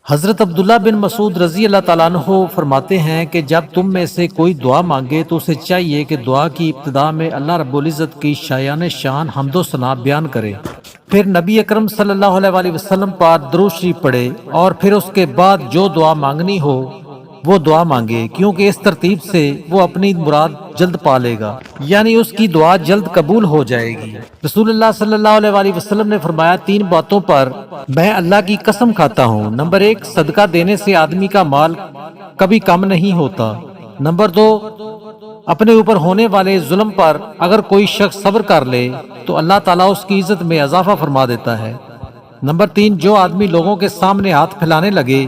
حضرت عبداللہ بن مسعود رضی اللہ تعالیٰ عنہ فرماتے ہیں کہ جب تم میں سے کوئی دعا مانگے تو اسے چاہیے کہ دعا کی ابتدا میں اللہ رب العزت کی شایان شان حمد و ثنا بیان کرے، پھر نبی اکرم صلی اللہ علیہ وآلہ وسلم پر درود شریف پڑھے، اور پھر اس کے بعد جو دعا مانگنی ہو وہ دعا مانگے، کیونکہ اس ترتیب سے وہ اپنی مراد جلد پا لے گا، یعنی اس کی دعا جلد قبول ہو جائے گی۔ رسول اللہ صلی اللہ علیہ وآلہ وسلم نے فرمایا، تین باتوں پر میں اللہ کی قسم کھاتا ہوں۔ نمبر ایک، صدقہ دینے سے آدمی کا مال کبھی کم نہیں ہوتا۔ نمبر دو، اپنے اوپر ہونے والے ظلم پر اگر کوئی شخص صبر کر لے تو اللہ تعالیٰ اس کی عزت میں اضافہ فرما دیتا ہے۔ نمبر تین، جو آدمی لوگوں کے سامنے ہاتھ پھیلانے لگے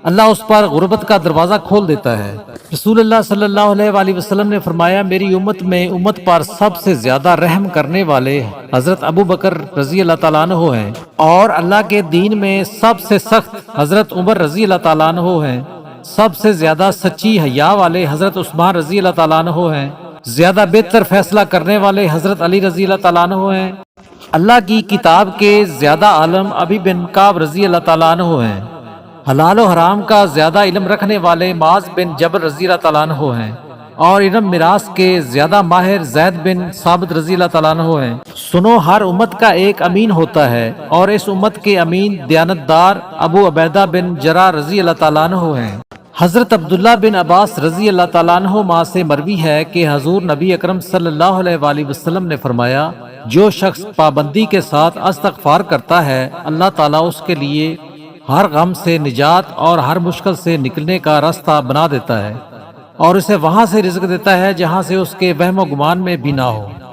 اللہ اس پر غربت کا دروازہ کھول دیتا ہے۔ رسول اللہ صلی اللہ علیہ وآلہ وسلم نے فرمایا، میری امت میں امت پر سب سے زیادہ رحم کرنے والے حضرت ابو بکر رضی اللہ تعالیٰ عنہ ہیں، اور اللہ کے دین میں سب سے سخت حضرت عمر رضی اللہ تعالیٰ عنہ ہیں، سب سے زیادہ سچی حیا والے حضرت عثمان رضی اللہ تعالیٰ عنہ ہیں، زیادہ بہتر فیصلہ کرنے والے حضرت علی رضی اللہ تعالیٰ عنہ ہیں، اللہ کی کتاب کے زیادہ عالم ابی بن کعب رضی اللہ تعالیٰ عنہ ہیں، حلال و حرام کا زیادہ علم رکھنے والے معاذ بن جبل رضی اللہ تعالیٰ عنہ ہیں، اور علم میراث کے زیادہ ماہر زید بن ثابت رضی اللہ تعالیٰ عنہ ہیں۔ سنو، ہر امت کا ایک امین ہوتا ہے، اور اس امت کے امین دیانتدار ابو عبیدہ بن جراح رضی اللہ تعالیٰ عنہ ہیں۔ حضرت عبداللہ بن عباس رضی اللہ تعالیٰ عنہما سے مروی ہے کہ حضور نبی اکرم صلی اللہ علیہ وآلہ وسلم نے فرمایا، جو شخص پابندی کے ساتھ استغفار کرتا ہے اللہ تعالیٰ اس کے لیے ہر غم سے نجات اور ہر مشکل سے نکلنے کا راستہ بنا دیتا ہے، اور اسے وہاں سے رزق دیتا ہے جہاں سے اس کے وہم و گمان میں بھی نہ ہو۔